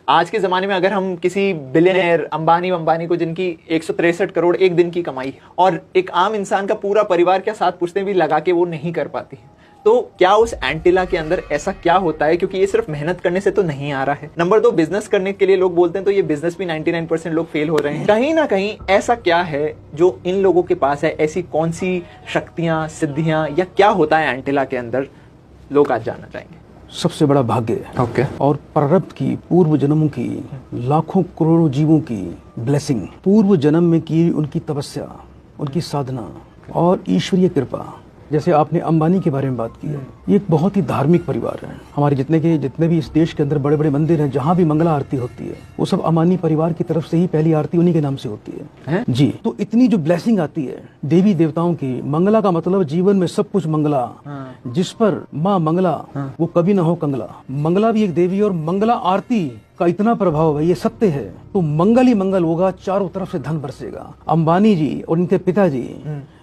आज के ज़माने में अगर हम किसी बिलियनर अंबानी को जिनकी 163 करोड़ एक दिन की कमाई और एक आम इंसान का पूरा परिवार क्या 7 पुश्तें भी लगा के वो नहीं कर पाती, तो क्या उस एंटिला के अंदर ऐसा क्या होता है? क्योंकि ये सिर्फ मेहनत करने से तो नहीं आ रहा है। नंबर 2, बिजनेस करने के लिए लोग बोलते हैं तो ये बिजनेस भी 99% लोग फेल हो रहे हैं। कहीं ना कहीं ऐसा क्या है जो इन लोगों के पास है? ऐसी कौन सी शक्तियां, सिद्धियां या क्या होता है एंटिला के अंदर, लोग आज जानना चाहेंगे। सबसे बड़ा भाग्य और प्रारब्ध की, पूर्व जन्मों की, लाखों करोड़ों जीवों की ब्लेसिंग, पूर्व जन्म में की उनकी तपस्या, उनकी साधना और ईश्वरीय कृपा। जैसे आपने अंबानी के बारे में बात की है, ये एक बहुत ही धार्मिक परिवार है। हमारे जितने भी इस देश के अंदर बड़े बड़े मंदिर हैं, जहाँ भी मंगला आरती होती है, वो सब अंबानी परिवार की तरफ से ही पहली आरती उन्हीं के नाम से होती है जी। तो इतनी जो ब्लेसिंग आती है देवी देवताओं की, मंगला का मतलब जीवन में सब कुछ मंगला, जिस पर माँ मंगला वो कभी ना हो कंगला। मंगला भी एक देवी और मंगला आरती का इतना प्रभाव है, ये सत्य है। तो मंगल ही मंगल होगा, चारों तरफ से धन बरसेगा। अंबानी जी और इनके पिताजी,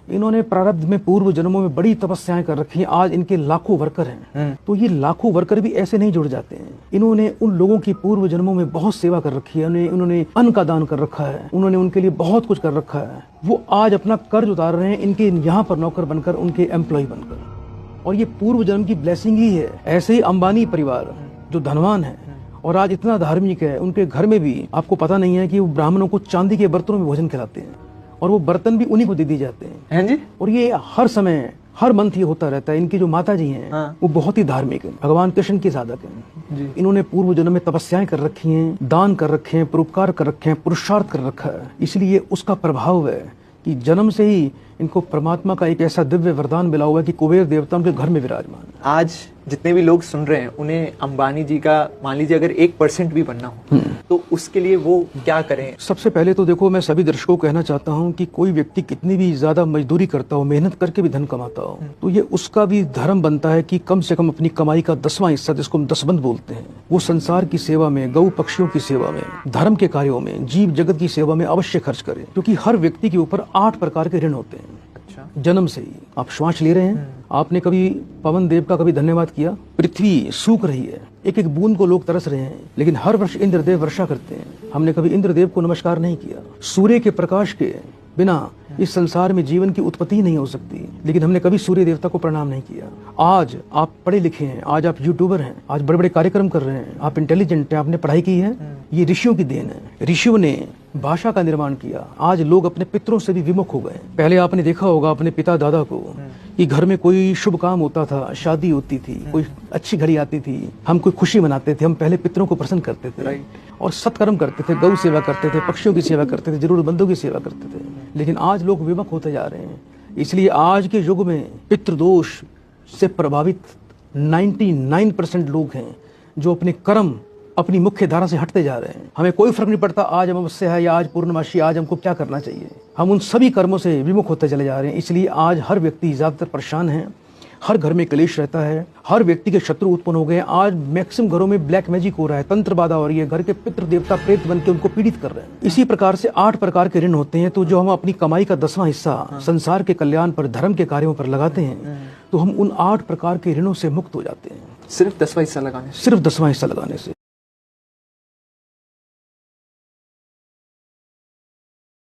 इन्होंने प्रारब्ध में पूर्व जन्मों में बड़ी तपस्याएं कर रखी हैं। आज इनके लाखों वर्कर हैं। तो ये लाखों वर्कर भी ऐसे नहीं जुड़ जाते हैं। इन्होंने उन लोगों की पूर्व जन्मों में बहुत सेवा कर रखी है, उन्होंने अन्न का दान कर रखा है, उन्होंने उनके लिए बहुत कुछ कर रखा है। वो आज अपना कर्ज उतार रहे हैं इनके यहाँ पर नौकर बनकर, उनके एम्प्लॉय बनकर। और ये पूर्व जन्म की ब्लेसिंग ही है। ऐसे ही अंबानी परिवार जो धनवान है और आज इतना धार्मिक है, उनके घर में भी आपको पता नहीं है कि वो ब्राह्मणों को चांदी के बर्तनों में भोजन खिलाते हैं और वो बर्तन भी उन्हीं को दे दिए जाते हैं जी। और ये हर समय, हर मंथ ये होता रहता है। इनकी जो माता जी हैं वो बहुत ही धार्मिक है, भगवान कृष्ण की साधक हैं। इन्होंने पूर्व जन्म में तपस्याएं कर रखी हैं, दान कर रखे हैं, परोपकार कर रखे हैं, पुरुषार्थ कर रखा है। इसलिए उसका प्रभाव है कि जन्म से ही इनको परमात्मा का एक ऐसा दिव्य वरदान मिला हुआ है कि कुबेर देवता उनके घर में विराजमान है। आज जितने भी लोग सुन रहे हैं, उन्हें अंबानी जी का मान लीजिए अगर 1% भी बनना हो तो उसके लिए वो क्या करें? सबसे पहले तो देखो, मैं सभी दर्शकों को कहना चाहता हूँ कि कोई व्यक्ति कितनी भी ज्यादा मजदूरी करता हो, मेहनत करके भी धन कमाता हो, तो ये उसका भी धर्म बनता है कि कम से कम अपनी कमाई का 10वां हिस्सा, जिसको हम दसबंध बोलते हैं, वो संसार की सेवा में, गौ पक्षियों की सेवा में, धर्म के कार्यों में, जीव जगत की सेवा में अवश्य खर्च करे। क्योंकि हर व्यक्ति के ऊपर 8 प्रकार के ऋण होते हैं। जन्म से ही आप श्वास ले रहे हैं, आपने कभी पवन देव का कभी धन्यवाद किया? पृथ्वी सूख रही है, एक एक बूंद को लोग तरस रहे हैं, लेकिन हर वर्ष इंद्रदेव वर्षा करते हैं। हमने कभी इंद्रदेव को नमस्कार नहीं किया। सूर्य के प्रकाश के बिना इस संसार में जीवन की उत्पत्ति ही नहीं हो सकती, लेकिन हमने कभी सूर्य देवता को प्रणाम नहीं किया। आज आप पढ़े लिखे हैं, आज आप यूट्यूबर हैं, आज बड़े बड़े कार्यक्रम कर रहे हैं, आप इंटेलिजेंट हैं, आपने पढ़ाई की है, ये ऋषियों की देन है। ऋषियों ने भाषा का निर्माण किया। आज लोग अपने पितरों से भी विमुख हो गए। पहले आपने देखा होगा अपने पिता दादा को कि घर में कोई शुभ काम होता था, शादी होती थी, कोई अच्छी घड़ी आती थी, हम कोई खुशी मनाते थे, हम पहले पितरों को प्रसन्न करते थे और सत्कर्म करते थे, गौ सेवा करते थे, पक्षियों की सेवा करते थे, जरूरतमंदों की सेवा करते थे। लेकिन आज लोग विमुख होते जा रहे हैं। इसलिए आज के युग में पितृदोष से प्रभावित 99% लोग हैं जो अपने कर्म, अपनी मुख्य धारा से हटते जा रहे हैं। हमें कोई फर्क नहीं पड़ता आज अमावस्या है या आज पूर्णमासी, आज हमको क्या करना चाहिए। हम उन सभी कर्मों से विमुख होते चले जा रहे हैं। इसलिए आज हर व्यक्ति ज्यादातर परेशान है, हर घर में क्लेश रहता है, हर व्यक्ति के शत्रु उत्पन्न हो गए। आज मैक्सिमम घरों में ब्लैक मैजिक हो रहा है, तंत्र बाधा हो रही है, घर के पितृ देवता प्रेत बन के उनको पीड़ित कर रहे हैं। इसी प्रकार से 8 प्रकार के ऋण होते हैं। तो जो हम अपनी कमाई का 10वां हिस्सा संसार के कल्याण पर, धर्म के कार्यों पर लगाते हैं, तो हम उन 8 प्रकार के ऋणों से मुक्त हो जाते हैं। सिर्फ 10वां हिस्सा लगाने से? सिर्फ 10वां हिस्सा लगाने से।